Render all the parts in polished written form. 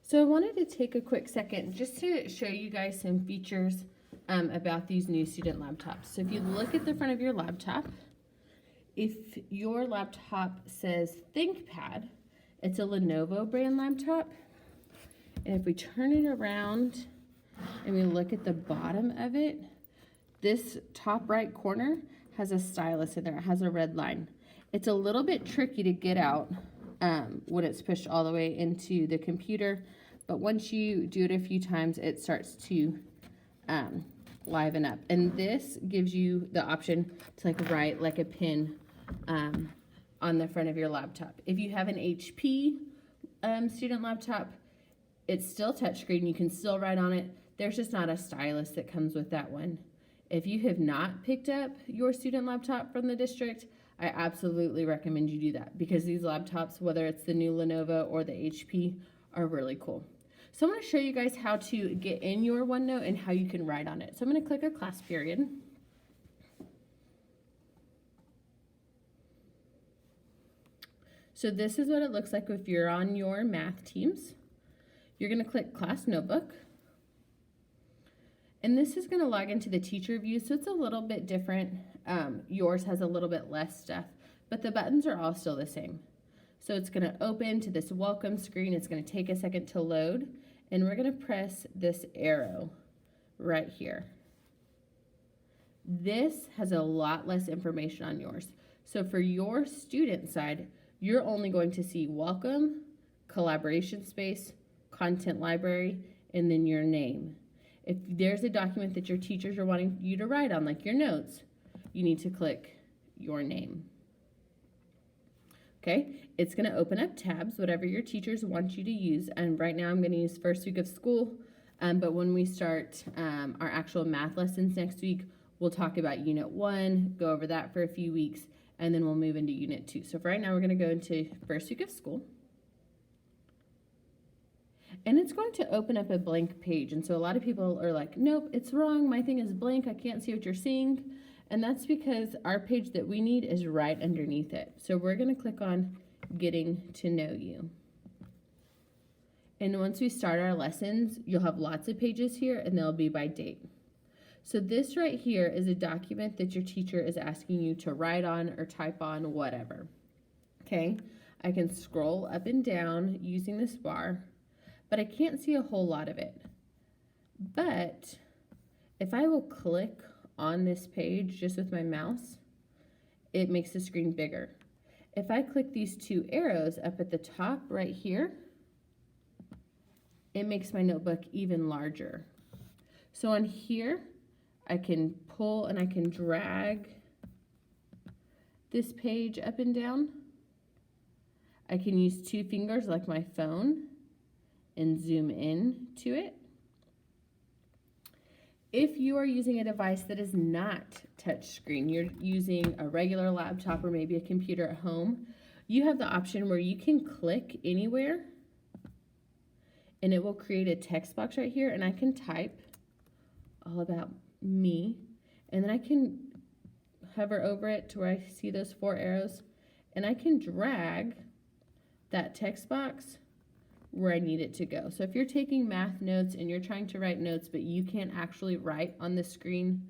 So I wanted to take a quick second just to show you guys some features about these new student laptops. So if you look at the front of your laptop, if your laptop says ThinkPad, it's a Lenovo brand laptop. And if we turn it around and we look at the bottom of it, this top right corner has a stylus in there. It has a red line. It's a little bit tricky to get out when it's pushed all the way into the computer, but once you do it a few times, it starts to liven up. And this gives you the option to like write like a pen on the front of your laptop. If you have an HP student laptop, it's still touchscreen. You can still write on it. There's just not a stylus that comes with that one. If you have not picked up your student laptop from the district, I absolutely recommend you do that, because these laptops, whether it's the new Lenovo or the HP, are really cool. So I'm going to show you guys how to get in your OneNote and how you can write on it. So I'm going to click a class period. So this is what it looks like if you're on your math teams. You're going to click class notebook. And this is going to log into the teacher view, so it's a little bit different. Yours has a little bit less stuff, but the buttons are all still the same. So it's going to open to this welcome screen. It's going to take a second to load, and we're going to press this arrow right here. This has a lot less information on yours. So for your student side, you're only going to see welcome, collaboration space, content library, and then your name. If there's a document that your teachers are wanting you to write on, like your notes, you need to click your name. Okay, it's going to open up tabs, whatever your teachers want you to use. And right now I'm going to use first week of school, but when we start our actual math lessons next week, we'll talk about Unit 1, go over that for a few weeks, and then we'll move into Unit 2. So for right now, we're going to go into first week of school. And it's going to open up a blank page. And so a lot of people are like, nope, it's wrong. My thing is blank. I can't see what you're seeing. And that's because our page that we need is right underneath it. So we're going to click on Getting to Know You. And once we start our lessons, you'll have lots of pages here, and they'll be by date. So this right here is a document that your teacher is asking you to write on or type on, whatever. Okay, I can scroll up and down using this bar, but I can't see a whole lot of it. But if I will click on this page just with my mouse, it makes the screen bigger. If I click these two arrows up at the top right here, it makes my notebook even larger. So on here, I can pull and I can drag this page up and down. I can use two fingers like my phone and zoom in to it. If you are using a device that is not touchscreen, you're using a regular laptop or maybe a computer at home, you have the option where you can click anywhere and it will create a text box right here, and I can type all about me, and then I can hover over it to where I see those four arrows, and I can drag that text box where I need it to go. So if you're taking math notes and you're trying to write notes but you can't actually write on the screen,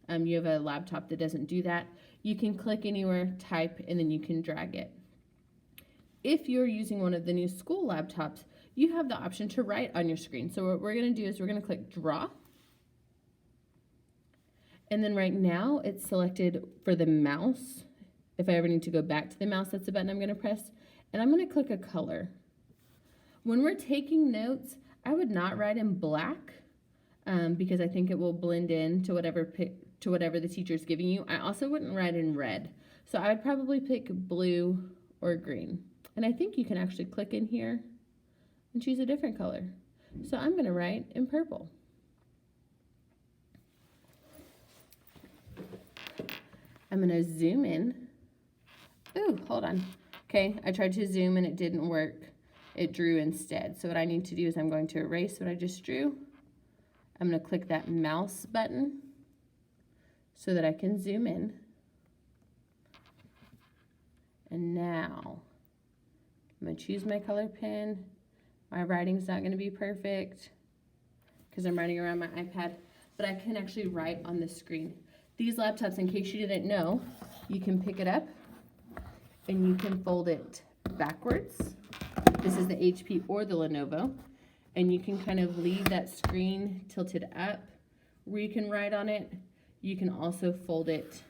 you have a laptop that doesn't do that, you can click anywhere, type, and then you can drag it. If you're using one of the new school laptops, you have the option to write on your screen. So what we're going to do is we're going to click draw. And then right now it's selected for the mouse. If I ever need to go back to the mouse, that's the button I'm going to press. And I'm going to click a color. When we're taking notes, I would not write in black because I think it will blend in to whatever the teacher's giving you. I also wouldn't write in red. So I would probably pick blue or green. And I think you can actually click in here and choose a different color. So I'm going to write in purple. I'm going to zoom in. Ooh, hold on. Okay, I tried to zoom and it didn't work. It drew instead. So what I need to do is I'm going to erase what I just drew. I'm going to click that mouse button so that I can zoom in. And now I'm going to choose my color pen, My writing's not gonna be perfect because I'm writing around my iPad, but I can actually write on the screen. These laptops, in case you didn't know, you can pick it up and you can fold it backwards. This is the HP or the Lenovo. And you can kind of leave that screen tilted up where you can write on it. You can also fold it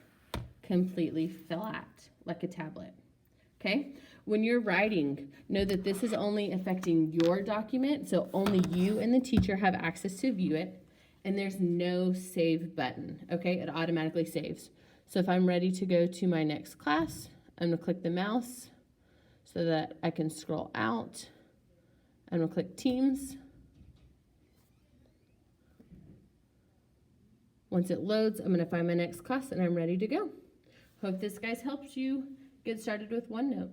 completely flat like a tablet. Okay? When you're writing, know that this is only affecting your document, so only you and the teacher have access to view it, and there's no save button, okay? It automatically saves. So if I'm ready to go to my next class, I'm gonna click the mouse so that I can scroll out. I'm gonna click Teams. Once it loads, I'm gonna find my next class and I'm ready to go. Hope this, guys, helps you get started with OneNote.